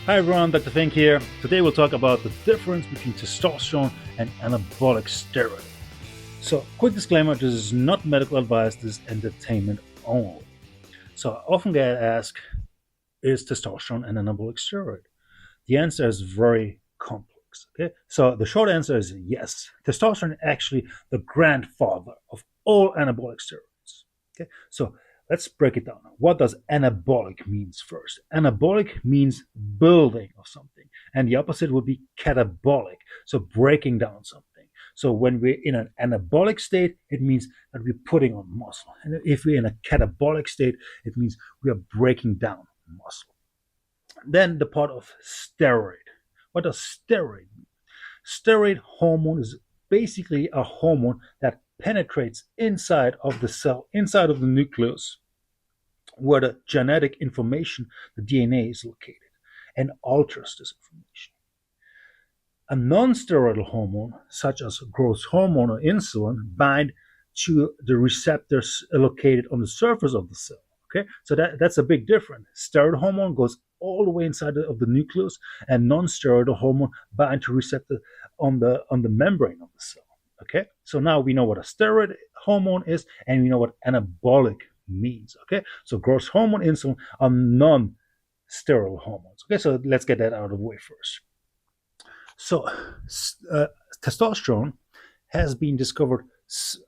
Hi everyone, Dr. Fink here. Today we'll talk about the difference between testosterone and anabolic steroid. So, quick disclaimer, this is not medical advice, this is entertainment only. So, I often get asked, is testosterone an anabolic steroid? The answer is very complex. Okay, so the short answer is yes. Testosterone is actually the grandfather of all anabolic steroids. Okay, so let's break it down. What does anabolic means first? Anabolic means building of something, and the opposite would be catabolic, so breaking down something. So when we're in an anabolic state, it means that we're putting on muscle, and if we're in a catabolic state, it means we are breaking down muscle. Then the part of steroid. What does steroid mean? Steroid hormone is basically a hormone that penetrates inside of the cell, inside of the nucleus, where the genetic information, the DNA, is located, and alters this information. A non-steroidal hormone, such as growth hormone or insulin, bind to the receptors located on the surface of the cell. Okay, so that's a big difference. Steroid hormone goes all the way inside of the nucleus, and non-steroidal hormone bind to receptor on the membrane of the cell. Okay, so now we know what a steroid hormone is, and we know what anabolic means. Okay, so growth hormone, insulin are non-steroidal hormones. Okay, so let's get that out of the way first. So testosterone has been discovered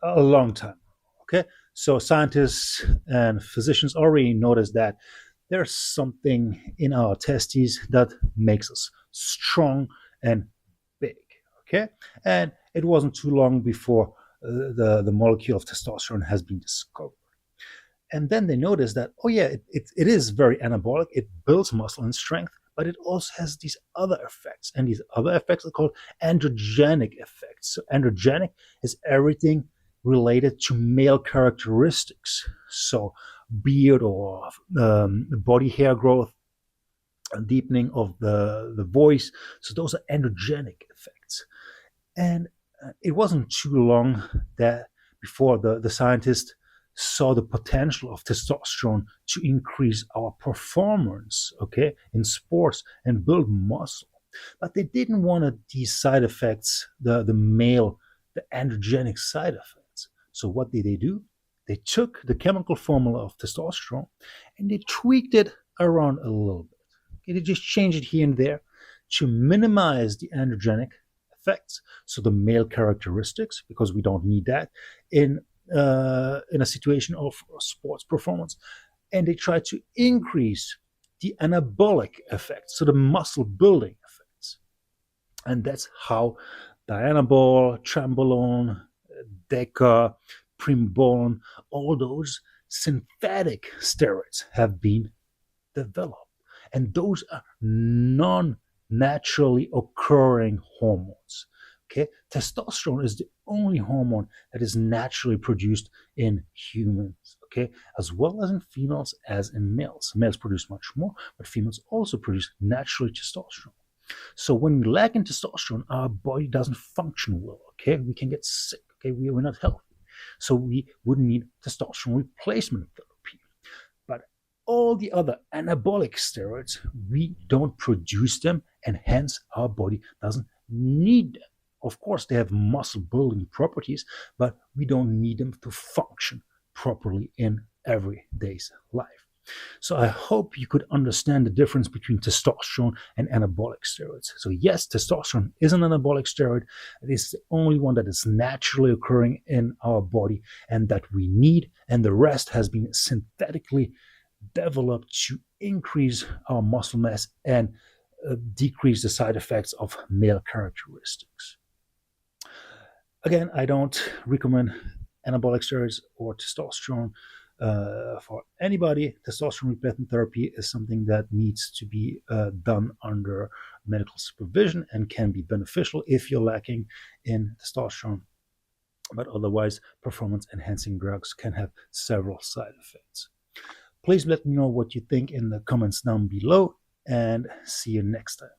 a long time. Okay, so scientists and physicians already noticed that there's something in our testes that makes us strong and big. Okay, and it wasn't too long before the molecule of testosterone has been discovered. And then they noticed that, oh yeah, it is very anabolic. It builds muscle and strength, but it also has these other effects. And these other effects are called androgenic effects. So androgenic is everything related to male characteristics. So beard or body hair growth, deepening of the voice. So those are androgenic effects. And it wasn't too long that before the scientists saw the potential of testosterone to increase our performance, okay, in sports and build muscle. But they didn't want these side effects, the androgenic side effects. So what did they do? They took the chemical formula of testosterone and they tweaked it around a little bit. Okay, they just changed it here and there to minimize the androgenic effects, so the male characteristics, because we don't need that in a situation of sports performance. And they try to increase the anabolic effects, so the muscle building effects. And that's how dianabol, trenbolone, deca, primbolone, all those synthetic steroids have been developed. And those are non-naturally occurring hormones. Okay, testosterone is the only hormone that is naturally produced in humans, okay, as well as in females as in males. Males produce much more, but females also produce naturally testosterone. So when we lack in testosterone, our body doesn't function well, okay? We can get sick, okay? We're not healthy. So we would need testosterone replacement therapy. But all the other anabolic steroids, we don't produce them, and hence our body doesn't need them. Of course, they have muscle building properties, but we don't need them to function properly in everyday's life. So I hope you could understand the difference between testosterone and anabolic steroids. So yes, testosterone is an anabolic steroid. It is the only one that is naturally occurring in our body and that we need, and the rest has been synthetically developed to increase our muscle mass and decrease the side effects of male characteristics. Again, I don't recommend anabolic steroids or testosterone for anybody. Testosterone replacement therapy is something that needs to be done under medical supervision and can be beneficial if you're lacking in testosterone. But otherwise, performance-enhancing drugs can have several side effects. Please let me know what you think in the comments down below, and see you next time.